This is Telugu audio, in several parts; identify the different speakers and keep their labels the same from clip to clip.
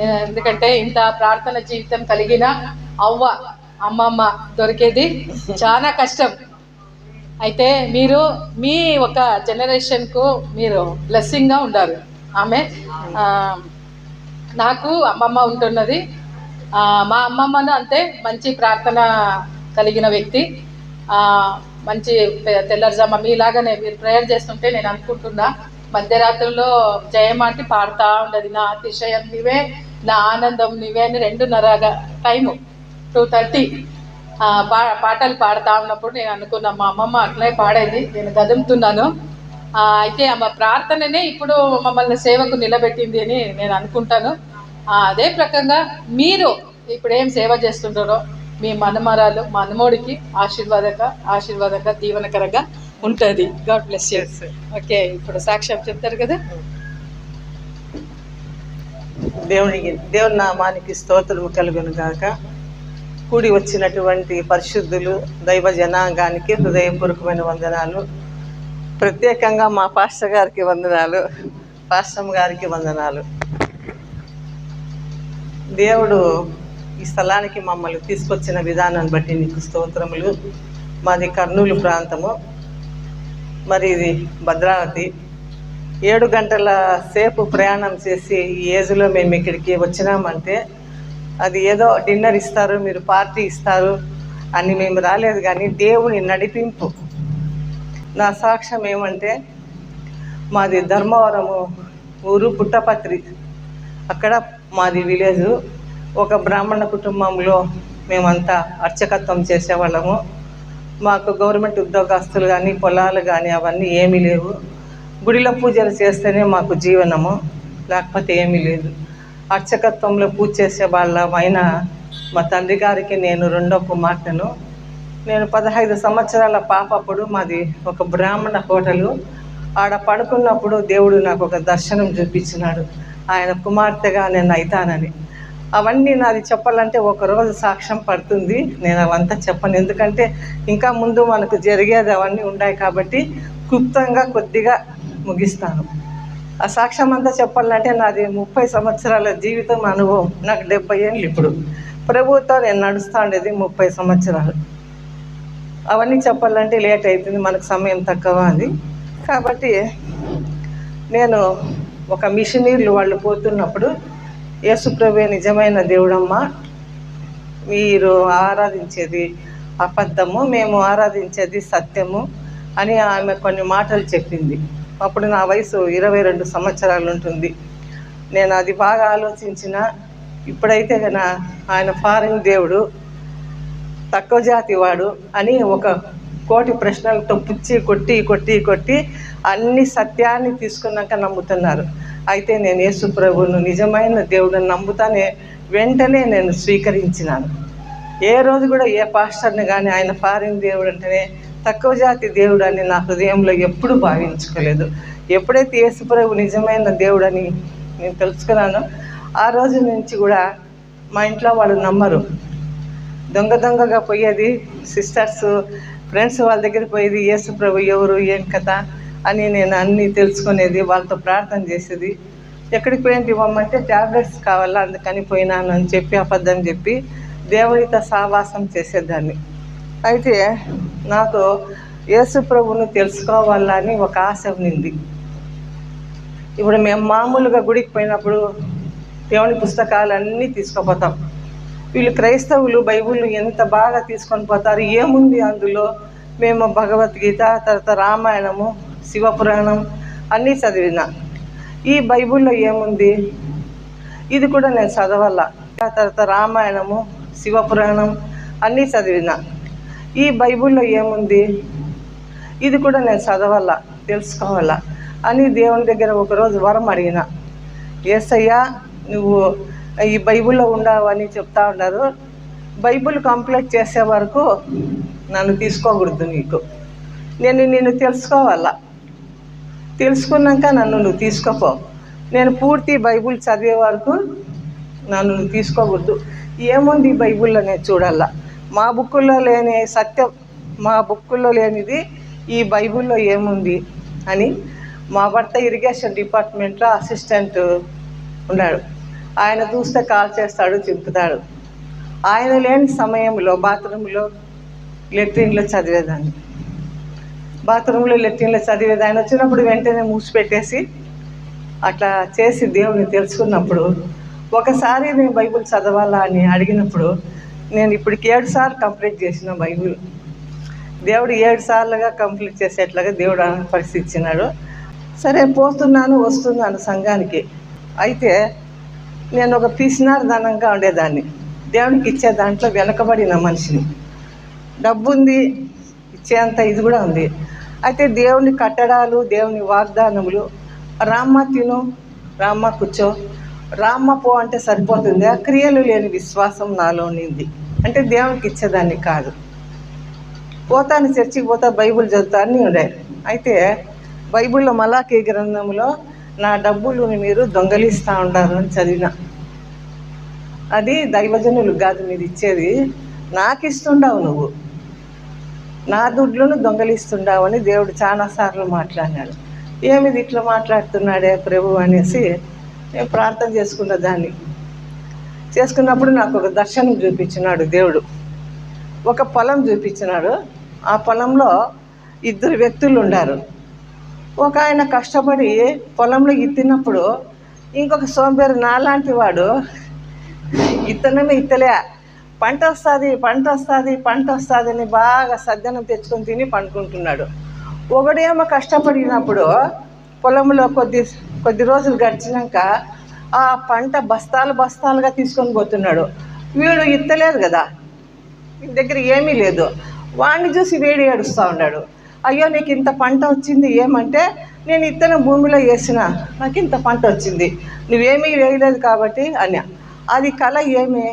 Speaker 1: ఎందుకంటే ఇంత ప్రార్థన జీవితం కలిగిన అమ్మమ్మ దొరికేది చాలా కష్టం. అయితే మీరు మీ ఒక జనరేషన్కు మీరు బ్లెస్సింగ్గా ఉండారు. ఆమె నాకు అమ్మమ్మ ఉంటున్నది. మా అమ్మమ్మను అంతే మంచి ప్రార్థన కలిగిన వ్యక్తి. మంచి తెల్లవారుజామ మీలాగానే మీరు ప్రేయర్ చేస్తుంటే నేను అనుకుంటున్నా మధ్యరాత్రుల్లో జయమాటి పాడుతూ ఉండదు. నా అతిశయం నీవే, నా ఆనందం నీవే అని 2:30 టైము 2:30 పాటలు పాడుతూ ఉన్నప్పుడు నేను అనుకున్నా మా అమ్మమ్మ అట్లే పాడేది, నేను గదుముతున్నాను. అయితే ఆమె ప్రార్థననే ఇప్పుడు మమ్మల్ని సేవకు నిలబెట్టింది అని నేను అనుకుంటాను. అదే ప్రకంగా మీరు ఇప్పుడు ఏం సేవ చేస్తుంటారో మీ మనమరాలు మనమోడికి ఆశీర్వాదంగా దీవెనకరంగా ఉంటుంది. God bless you. ఓకే, ఇప్పుడు సాక్ష్యం చెప్తారు కదా.
Speaker 2: దేవుని నామానికి స్తోత్రము కలుగును గాక. కూడి వచ్చినటువంటి పరిశుద్ధులు దైవ జనాంగానికి హృదయపూర్వకమైన వందనాలు. ప్రత్యేకంగా మా పాస్టర్ గారికి వందనాలు, పాస్టర్ గారికి వందనాలు. దేవుడు ఈ స్థలానికి మమ్మల్ని తీసుకొచ్చిన విధానాన్ని బట్టి నీకు స్తోత్రములు. మాది కర్నూలు ప్రాంతము, మరి ఇది భద్రావతి. 7 గంటల సేపు ప్రయాణం చేసి ఈ ఏజ్లో మేము ఇక్కడికి వచ్చినామంటే అది ఏదో డిన్నర్ ఇస్తారు, మీరు పార్టీ ఇస్తారు అని మేము రాలేదు, కానీ దేవుని నడిపింపు. నా సాక్ష్యం ఏమంటే మాది ధర్మవరము ఊరు పుట్టపత్రి, అక్కడ మాది విలేజు. ఒక బ్రాహ్మణ కుటుంబంలో మేమంతా అర్చకత్వం చేసేవాళ్ళము. మాకు గవర్నమెంట్ ఉద్యోగస్తులు కానీ పొలాలు కానీ అవన్నీ ఏమీ లేవు. గుడిలో పూజలు చేస్తేనే మాకు జీవనము, లేకపోతే ఏమీ లేదు. అర్చకత్వంలో పూజ చేసే వాళ్ళమైనా మా తండ్రి గారికి నేను 2వ కుమార్తెను. నేను 15 సంవత్సరాల పాపప్పుడు మాది ఒక బ్రాహ్మణ హోటలు. ఆడ పడుకున్నప్పుడు దేవుడు నాకు ఒక దర్శనం చూపించినాడు, ఆయన కుమార్తెగా నేను అవుతానని. అవన్నీ నాది చెప్పాలంటే ఒకరోజు సాక్ష్యం పడుతుంది, నేను అవంతా చెప్పను. ఎందుకంటే ఇంకా ముందు మనకు జరిగేది అవన్నీ ఉన్నాయి కాబట్టి క్లుప్తంగా కొద్దిగా ముగిస్తాను. ఆ సాక్ష్యం అంతా చెప్పాలంటే నాది 30 సంవత్సరాల జీవితం అనుభవం. నాకు 70 ఏళ్ళు ఇప్పుడు. ప్రభుత్వం నేను నడుస్తూ ఉండేది 30 సంవత్సరాలు. అవన్నీ చెప్పాలంటే లేట్ అవుతుంది, మనకు సమయం తక్కువ అది. కాబట్టి నేను ఒక మిషనరీలు వాళ్ళు పోతున్నప్పుడు యేసుప్రభువే నిజమైన దేవుడమ్మా, మీరు ఆరాధించేది అబద్ధము, మేము ఆరాధించేది సత్యము అని ఆమె కొన్ని మాటలు చెప్పింది. అప్పుడు నా వయసు 22 సంవత్సరాలు ఉంటుంది. నేను అది బాగా ఆలోచించిన. ఇప్పుడైతే కన్నా ఆయన ఫారిన్ దేవుడు, తక్కువ జాతి వాడు అని ఒక 1,000,000 ప్రశ్నలతో పుచ్చి కొట్టి అన్ని సత్యాన్ని తీసుకున్నాక నమ్ముతున్నారు. అయితే నేను యేసు ప్రభువును నిజమైన దేవుడిని నమ్ముతానే వెంటనే నేను స్వీకరించినాను. ఏ రోజు కూడా ఏ పాస్టర్ని కానీ ఆయన ఫారిన్ దేవుడు అంటేనే తక్కువ జాతి దేవుడు అని నా హృదయంలో ఎప్పుడు భావించుకోలేదు. ఎప్పుడైతే యేసు ప్రభు నిజమైన దేవుడని నేను తెలుసుకున్నానో ఆ రోజు నుంచి కూడా మా ఇంట్లో వాళ్ళు నమ్మరు. దొంగగా పోయేది, సిస్టర్స్ ఫ్రెండ్స్ వాళ్ళ దగ్గర పోయేది, యేసు ప్రభు ఎవరు ఏం కథ అని నేను అన్నీ తెలుసుకునేది, వాళ్ళతో ప్రార్థన చేసేది. ఎక్కడికి పోయింటి ఇవ్వమంటే ట్యాబ్లెట్స్ కావాలా అందుకని పోయినాను అని చెప్పి అబద్ధం చెప్పి దేవుడితో సహవాసం చేసేదాన్ని. అయితే నాకు యేసు ప్రభువును తెలుసుకోవాలని ఒక ఆశ ఉంది. ఇప్పుడు మేము మామూలుగా గుడికి పోయినప్పుడు దేవుని పుస్తకాలు అన్నీ తీసుకుపోతాం. వీళ్ళు క్రైస్తవులు బైబిల్ ఎంత బాగా తీసుకొని పోతారు, ఏముంది అందులో? మేము భగవద్గీత, తర్వాత రామాయణము, శివపురాణం అన్నీ చదివిన. ఈ బైబిల్లో ఏముంది? ఇది కూడా నేను చదవాల. తర్వాత రామాయణము, శివపురాణం అన్నీ చదివిన. ఈ బైబిల్లో ఏముంది? ఇది కూడా నేను చదవాల, తెలుసుకోవాలా అని దేవుని దగ్గర ఒకరోజు వరం అడిగిన. యేసయ్యా, నువ్వు ఈ బైబిల్లో ఉండవని చెప్తా ఉన్నారు, బైబిల్ కంప్లీట్ చేసే వరకు నన్ను తీసుకోకూడదు, నేను తెలుసుకోవాలా, తెలుసుకున్నాక నన్ను నువ్వు తీసుకోపో, నేను పూర్తి బైబిల్ చదివే వరకు నన్ను నువ్వు తీసుకోకూడదు. ఏముంది బైబిల్లో నేను చూడాలా, మా బుక్కుల్లో లేని సత్యం, మా బుక్కుల్లో లేనిది ఈ బైబిల్లో ఏముంది అని. మా భర్త ఇరిగేషన్ డిపార్ట్మెంట్లో అసిస్టెంట్ ఉన్నాడు. ఆయన చూస్తే కాల్ చేస్తాడు, చింపుతాడు. ఆయన లేని సమయంలో బాత్రూంలో లెట్రిన్లో చదివేదాన్ని. ఆయన వచ్చినప్పుడు వెంటనే మూసిపెట్టేసి అట్లా చేసి దేవుని తెలుసుకున్నప్పుడు, ఒకసారి నేను బైబిల్ చదవాలా అని అడిగినప్పుడు, నేను ఇప్పటికి 7 సార్లు కంప్లీట్ చేసిన బైబిల్. దేవుడు 7 సార్లుగా కంప్లీట్ చేసేట్లాగా దేవుడు పరిస్థితి ఇచ్చినాడు. సరే, పోతున్నాను వస్తున్నాను సంఘానికి. అయితే నేను ఒక పిసినారితనంగా ఉండేదాన్ని. దేవునికి ఇచ్చే దాంట్లో వెనకబడిన మనిషిని. డబ్బు ఉంది, ఇచ్చేంత ఇది కూడా ఉంది. అయితే దేవుని కట్టడాలు, దేవుని వాగ్దానములు, రామ్మ తిను, రామ్మ కూర్చో, రామ్మ పో అంటే సరిపోతుంది. ఆ క్రియలు లేని విశ్వాసం నాలో ఉంది. అంటే దేవునికి ఇచ్చేదాన్ని కాదు. పోతాను, చర్చికి పోతా, బైబిల్ చదువుతా అన్నీ ఉండే. అయితే బైబిల్లో మలాకీ గ్రంథంలో నా డబ్బులు మీరు దొంగలిస్తూ ఉండారు అని చదివిన. అది దైవజనులు కాదు మీరు ఇచ్చేది, నాకు ఇస్తుండావు, నువ్వు నా దుడ్లను దొంగలిస్తుండావు అని దేవుడు చాలాసార్లు మాట్లాడినాడు. ఏమిది ఇట్లా మాట్లాడుతున్నాడే ప్రభు అనేసి నేను ప్రార్థన చేసుకున్న దాన్ని. చేసుకున్నప్పుడు నాకు ఒక దర్శనం చూపించినాడు దేవుడు. ఒక పొలం చూపించినాడు. ఆ పొలంలో 2 వ్యక్తులు ఉన్నారు. ఒక ఆయన కష్టపడి పొలంలో ఇత్తినప్పుడు ఇంకొక సోంబేరు నాలాంటి వాడు ఇత్తలే పంట వస్తుంది అని బాగా సద్దనం తెచ్చుకొని తిని పండుకుంటున్నాడు. ఒకడేమో కష్టపడినప్పుడు పొలంలో కొద్ది రోజులు గడిచినాక ఆ పంట బస్తాలుగా తీసుకొని పోతున్నాడు. వీడు ఇత్తలేదు కదా, వీడి దగ్గర ఏమీ లేదు. వాడిని చూసి వేడి ఏడుస్తూ ఉన్నాడు. అయ్యో నీకు ఇంత పంట వచ్చింది ఏమంటే, నేను ఇత్తనం భూమిలో వేసిన, నాకు ఇంత పంట వచ్చింది, నువ్వేమీ వేయలేదు కాబట్టి అని. అది కళ ఏమీ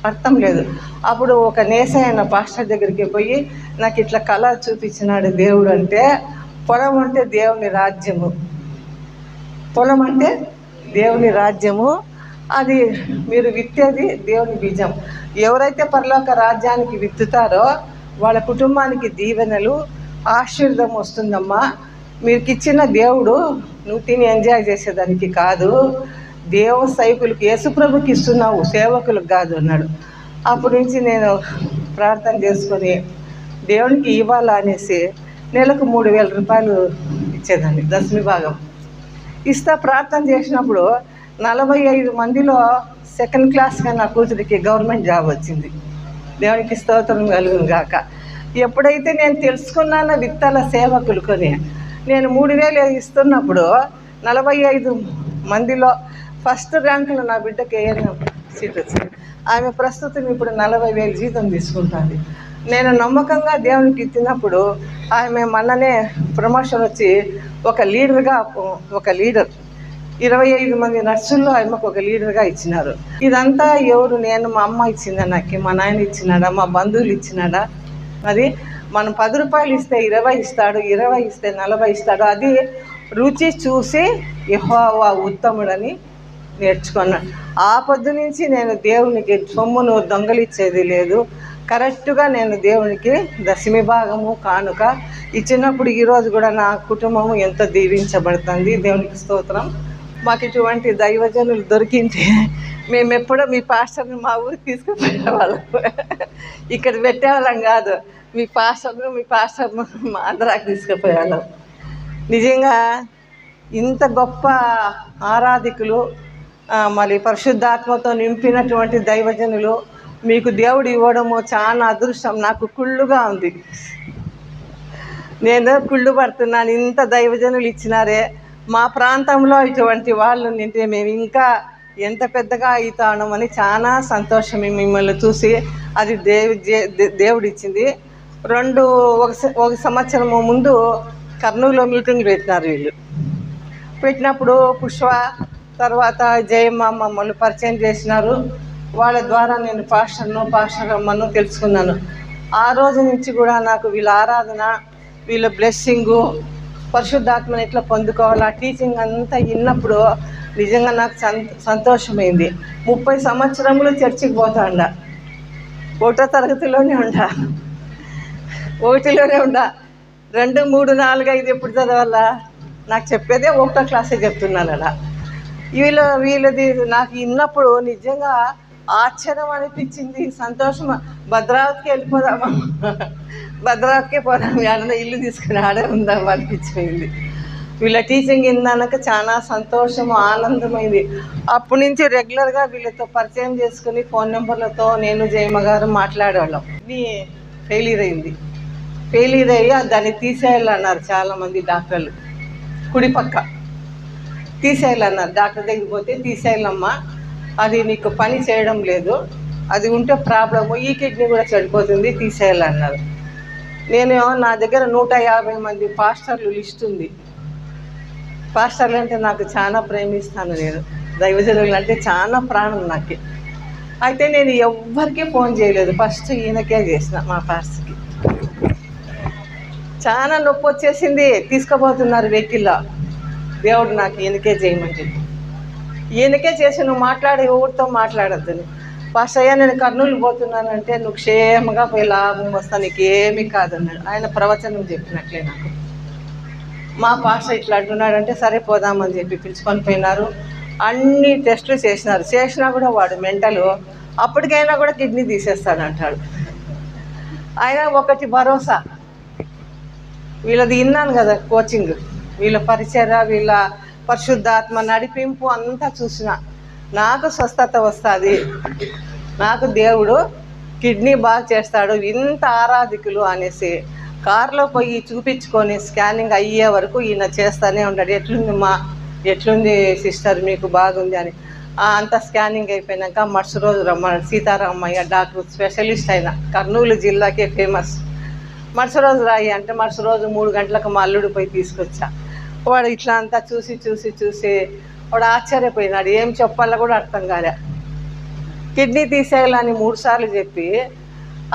Speaker 2: అర్థం లేదు. అప్పుడు ఒక నేసైన పాస్టర్ దగ్గరికి పోయి, నాకు ఇట్లా కళ చూపించినాడు దేవుడు అంటే, పొలం అంటే దేవుని రాజ్యము, పొలం అంటే దేవుని రాజ్యము, అది మీరు విత్తేది దేవుని బీజం. ఎవరైతే పరలోక రాజ్యానికి విత్తుతారో వాళ్ళ కుటుంబానికి దీవెనలు, ఆశీర్వాదం వస్తుందమ్మా. మీకు ఇచ్చిన దేవుడు నువ్వు తిని ఎంజాయ్ చేసేదానికి కాదు, దేవ సైకులకి యేసుప్రభుకి ఇస్తున్నావు, సేవకులకు కాదు అన్నాడు. అప్పటి నుంచి నేను ప్రార్థన చేసుకొని దేవునికి ఇవ్వాలా అనేసి నెలకు 3,000 రూపాయలు ఇచ్చేదాన్ని, దశమి భాగం ఇస్తా. ప్రార్థన చేసినప్పుడు 45 మందిలో 2nd క్లాస్గా నా కూతురికి గవర్నమెంట్ జాబ్ వచ్చింది. దేవునికి స్తోత్రం కలుగును గాక. ఎప్పుడైతే నేను తెలుసుకున్నానో విత్తల సేవకులు కొని నేను 3,000 ఇస్తున్నప్పుడు 45 మందిలో ఫస్ట్ ర్యాంకులో నా బిడ్డకి ఏఎన్ఎం సీట్ వచ్చింది. ఆమె ప్రస్తుతం ఇప్పుడు 40,000 జీతం తీసుకుంటుంది. నేను నమ్మకంగా దేవునికి ఇచ్చినప్పుడు ఆమె మొన్ననే ప్రమోషన్ వచ్చి ఒక లీడర్ 25 మంది నర్సుల్లో ఆమెకు ఒక లీడర్గా ఇచ్చినారు. ఇదంతా ఎవరు? నేను, మా అమ్మ ఇచ్చిందా నాకు, మా నాయన ఇచ్చినాడా, మా బంధువులు ఇచ్చినాడా? అది మనం 10 రూపాయలు ఇస్తే 20 ఇస్తాడు, 20 ఇస్తే 40 ఇస్తాడు. అది రుచి చూసి యెహోవా ఉత్తముడని నేర్చుకున్నాను. ఆ పొద్దు నుంచి నేను దేవునికి సొమ్మును దొంగలిచ్చేది లేదు. కరెక్ట్గా నేను దేవునికి దశమి భాగము కానుక ఇచ్చినప్పుడు ఈరోజు కూడా నా కుటుంబము ఎంతో దీవించబడుతుంది. దేవునికి స్తోత్రం. మాకు ఇటువంటి దైవజనులు దొరికింటే మేము ఎప్పుడో మీ పాస్టర్ని మా ఊరికి తీసుకుపోయేవాళ్ళం, ఇక్కడ పెట్టేవాళ్ళం కాదు. మీ పాస్టర్ మా ఆంధ్రాకి తీసుకుపోయేవాళ్ళం. నిజంగా ఇంత గొప్ప ఆరాధికులు, మరి పరిశుద్ధాత్మతో నింపినటువంటి దైవజనులు మీకు దేవుడు ఇవ్వడము చాలా అదృష్టం. నాకు కుళ్ళుగా ఉంది, నేను కుళ్ళు పడుతున్నాను. ఇంత దైవజనులు ఇచ్చినారే, మా ప్రాంతంలో ఇటువంటి వాళ్ళు నింటే మేము ఇంకా ఎంత పెద్దగా అవుతామని చాలా సంతోషం మిమ్మల్ని చూసి. అది దేవుడు ఇచ్చింది. ఒక సంవత్సరము ముందు కర్నూలులో మీటింగ్ పెట్టినారు. వీళ్ళు పెట్టినప్పుడు పుష్ప తర్వాత జయమ్మ మమ్మల్ని పరిచయం చేసినారు. వాళ్ళ ద్వారా నేను పాస్టర్ అమ్మను తెలుసుకున్నాను. ఆ రోజు నుంచి కూడా నాకు వీళ్ళ ఆరాధన, వీళ్ళ బ్లెస్సింగు, పరిశుద్ధాత్మని ఎట్లా పొందుకోవాలా, టీచింగ్ అంతా విన్నప్పుడు నిజంగా నాకు సంతోషమైంది. 30 సంవత్సరములు చర్చికి పోతాండ, 1వ తరగతిలోనే ఉండా, 2, 3, 4, 5 ఎప్పుడు చదవాలా? నాకు చెప్పేదే 1వ క్లాసే చెప్తున్నాను. అలా వీళ్ళది నాకు విన్నప్పుడు నిజంగా ఆశ్చర్యం అనిపించింది, సంతోషం. భద్రావతికి వెళ్ళిపోదామా, భద్రావతికే పోదాం, ఏడన్నా ఇల్లు తీసుకుని ఆడే ఉందాం అనిపించింది. వీళ్ళ టీచింగ్ విన్నాక చాలా సంతోషం, ఆనందమైంది. అప్పటి నుంచి రెగ్యులర్గా వీళ్ళతో పరిచయం చేసుకుని ఫోన్ నెంబర్లతో నేను జయమ్మ గారు మాట్లాడేవాళ్ళం. ఇది ఫెయిల్యూర్ అయింది. ఫెయిల్యూర్ అయ్యి దాన్ని తీసేయాలన్నారు చాలామంది డాక్టర్లు. కుడి పక్క తీసేయాలన్నారు. డాక్టర్ దగ్గరికి పోతే తీసేయాలమ్మా, అది నీకు పని చేయడం లేదు, అది ఉంటే ప్రాబ్లము, ఈ కిడ్నీ కూడా చెడిపోతుంది, తీసేయాలన్నారు. నేను నా దగ్గర 150 మంది పాస్టర్లు లిస్ట్ ఉంది. పాస్టర్లు అంటే నాకు చాలా ప్రేమిస్తాను. నేను దైవజనులు అంటే చాలా ప్రాణం నాకు. అయితే నేను ఎవ్వరికీ ఫోన్ చేయలేదు, ఫస్ట్ ఈయనకే చేసిన, మా పాస్టర్కి. చాలా నొప్పి వచ్చేసింది, తీసుకుపోతున్నారు వెహికల్లో. దేవుడు నాకు ఈయనకే చేయమని చెప్పి, ఈయనకే చేసి నువ్వు మాట్లాడే ఊరితో మాట్లాడద్దని. పాస్టర్ అయ్యా నేను కర్నూలు పోతున్నానంటే నువ్వు క్షేమంగా పోయి లాభం వస్తా, నీకు ఏమీ కాదన్నాడు. ఆయన ప్రవచనం చెప్పినట్లే నాకు. మా పాస్టర్ ఇట్లా అంటున్నాడంటే సరే పోదామని చెప్పి పిలుచుకొని పోయినారు. అన్ని టెస్టులు చేసినా కూడా వాడు మెంటలు, అప్పటికైనా కూడా కిడ్నీ తీసేస్తానంటాడు. ఆయన ఒకటి భరోసా, వీళ్ళది విన్నాను కదా కోచింగ్, వీళ్ళ పరిచయ, వీళ్ళ పరిశుద్ధాత్మ నడిపింపు అంతా చూసిన నాకు స్వస్థత వస్తుంది, నాకు దేవుడు కిడ్నీ బాగా చేస్తాడు, ఇంత ఆరాధికులు అనేసి కారులో పోయి చూపించుకొని స్కానింగ్ అయ్యే వరకు ఈయన చేస్తూనే ఉన్నాడు. ఎట్లుంది సిస్టర్ మీకు బాగుంది అని. అంత స్కానింగ్ అయిపోయినాక మరుసటి రోజు రమ్మన్నాడు. సీతారామయ్య డాక్టర్, స్పెషలిస్ట్ అయిన, కర్నూలు జిల్లాకే ఫేమస్. మరుసటి రోజు రాయి అంటే మరుసటి రోజు 3 గంటలకు మా అల్లుడు పోయి తీసుకొచ్చా. వాడు ఇట్లా అంతా చూసి వాడు ఆశ్చర్యపోయినాడు, ఏం చెప్పాలో కూడా అర్థం కాలే. కిడ్నీ తీసేయాలని 3 సార్లు చెప్పి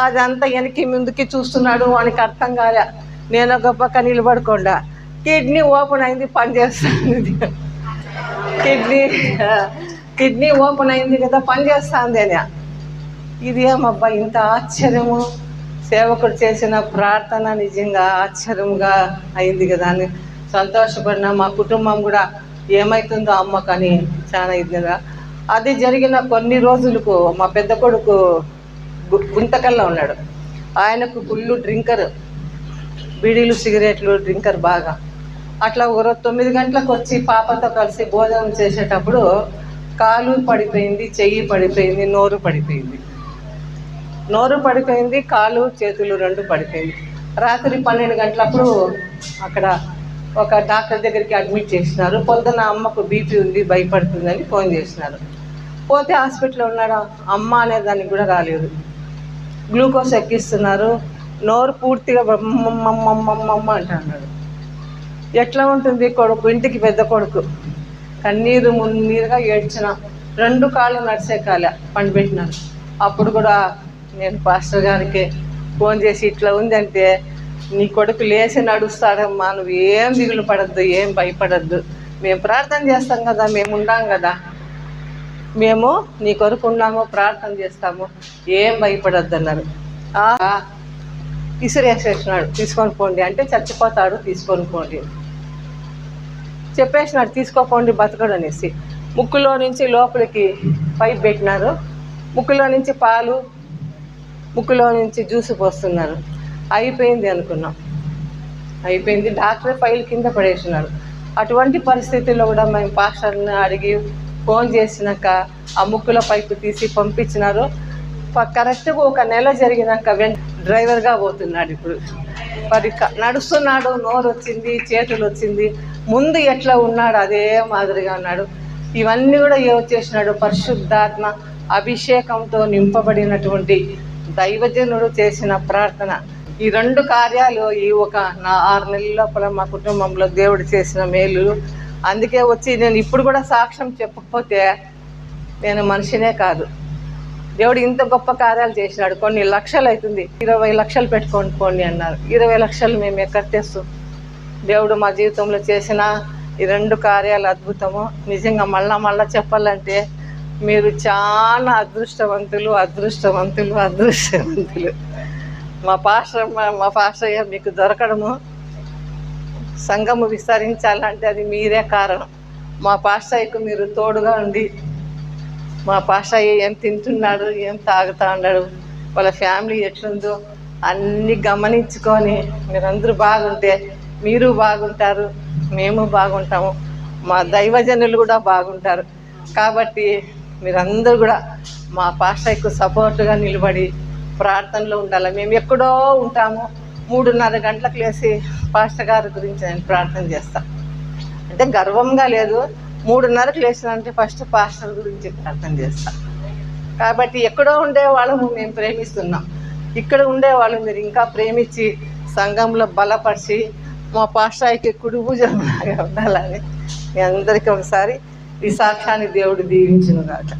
Speaker 2: అదంతా వెనక్కి ముందుకి చూస్తున్నాడు, వానికి అర్థం కాలే. నేను ఒక పక్క నిలబడకుండా కిడ్నీ ఓపెన్ అయింది, పనిచేస్తుంది, కిడ్నీ ఓపెన్ అయింది కదా పనిచేస్తుంది అని. ఇది ఏమబ్బా ఇంత ఆశ్చర్యము, సేవకుడు చేసిన ప్రార్థన నిజంగా ఆశ్చర్యంగా అయింది కదా అని సంతోషపడిన. మా కుటుంబం కూడా ఏమవుతుందో అమ్మకని చాలా ఇది కదా. అది జరిగిన కొన్ని రోజులకు మా పెద్ద కొడుకు గుంతకల్లో ఉన్నాడు. ఆయనకు ఫుల్ డ్రింకర్, బీడీలు సిగరెట్లు డ్రింకర్ బాగా. అట్లా ఒక రోజు 9 గంటలకు వచ్చి పాపతో కలిసి భోజనం చేసేటప్పుడు కాలు పడిపోయింది, చెయ్యి పడిపోయింది, నోరు పడిపోయింది, కాలు చేతులు 2 పడిపోయింది. రాత్రి 12 గంటలప్పుడు అక్కడ ఒక డాక్టర్ దగ్గరికి అడ్మిట్ చేసినారు. పొద్దున అమ్మకు బీపీ ఉంది, భయపడుతుందని ఫోన్ చేసినారు. పోతే హాస్పిటల్లో ఉన్నాడు. అమ్మ అనేదానికి కూడా రాలేదు. గ్లూకోజ్ ఎక్కిస్తున్నారు, నోరు పూర్తిగా మమ్మ అంటున్నాడు. ఎట్లా ఉంటుంది కొడుకు, ఇంటికి పెద్ద కొడుకు, కన్నీరు మున్నీరుగా ఏడ్చిన. 2 కాళ్ళు నడిసే కాలే పండిపెట్టినారు. అప్పుడు కూడా నేను పాస్టర్ గారికి ఫోన్ చేసి ఇట్లా ఉందంటే, నీ కొడుకు లేచి నడుస్తాడమ్మా, నువ్వు ఏం దిగులు పడద్దు, ఏం భయపడద్దు, మేము ప్రార్థన చేస్తాం కదా, మేము ఉన్నాం కదా, మేము నీ కొరకు ఉన్నాము, ప్రార్థన చేస్తాము, ఏం భయపడద్దు అన్నారు. ఇసురేసేసినాడు, తీసుకొని పోండి అంటే చచ్చిపోతాడు, తీసుకొని పోండి చెప్పేసినాడు. తీసుకోపోండి బతకడు అనేసి ముక్కులో నుంచి లోపలికి పైప్ పెట్టినారు. ముక్కులో నుంచి పాలు, ముక్కులో నుంచి జ్యూస్ పోస్తున్నారు. అయిపోయింది అనుకున్నాం, అయిపోయింది. డాక్టర్ ఫైల్ కింద పడేసినారు. అటువంటి పరిస్థితుల్లో కూడా మేము పాస్టర్ని అడిగి ఫోన్ చేసినాక ఆ ముక్కుల పైపు తీసి పంపించినారు. కరెక్ట్గా 1 నెల జరిగినాక డ్రైవర్గా పోతున్నాడు. ఇప్పుడు మరి నడుస్తున్నాడు, నోరు వచ్చింది, చేతులు వచ్చింది. ముందు ఎట్లా ఉన్నాడు అదే మాదిరిగా ఉన్నాడు. ఇవన్నీ కూడా చేసినాడు పరిశుద్ధాత్మ అభిషేకంతో నింపబడినటువంటి దైవజనుడు చేసిన ప్రార్థన. ఈ 2 కార్యాలు ఈ 6 నెలల లోపల మా కుటుంబంలో దేవుడు చేసిన మేలు. అందుకే వచ్చి నేను ఇప్పుడు కూడా సాక్ష్యం చెప్పకపోతే నేను మనిషినే కాదు. దేవుడు ఇంత గొప్ప కార్యాలు చేసినాడు. కొన్ని లక్షలు అవుతుంది, 20 లక్షలు పెట్టుకొని పోండి అన్నారు. 20 లక్షలు మేము ఎక్కడ తెస్తాం? దేవుడు మా జీవితంలో చేసిన ఈ 2 కార్యాలు అద్భుతము. నిజంగా మళ్ళా చెప్పాలంటే మీరు చాలా అదృష్టవంతులు. మా పాస్టర్ మీకు దొరకడము, సంఘము విస్తరించాలంటే అది మీరే కారణం. మా పాస్టర్కు మీరు తోడుగా ఉండి మా పాస్టర్ ఏం తింటున్నాడు, ఏం తాగుతా ఉన్నాడు, వాళ్ళ ఫ్యామిలీ ఎట్లుందో అన్నీ గమనించుకొని మీరందరూ బాగుంటే మీరు బాగుంటారు, మేము బాగుంటాము, మా దైవజనులు కూడా బాగుంటారు. కాబట్టి మీరందరూ కూడా మా పాస్టర్కు సపోర్టుగా నిలబడి ప్రార్థనలో ఉండాలి. మేము ఎక్కడో ఉంటాము, 3:30 గంటలకు లేచి పాస్టర్ గారి గురించి నేను ప్రార్థన చేస్తాను. అంటే గర్వంగా లేదు, 3:30కు లేచినంటే ఫస్ట్ పాస్టర్ గురించి ప్రార్థన చేస్తాను. కాబట్టి ఎక్కడో ఉండే వాళ్ళము మేము ప్రేమిస్తున్నాం, ఇక్కడ ఉండే వాళ్ళు మీరు ఇంకా ప్రేమించి సంఘంలో బలపరిచి మా పాస్టర్కి కుడి భుజంలాగా ఉండాలని మీ అందరికీ ఒకసారి ఈ సాక్ష్యాన్ని దేవుడు దీవించును గాక.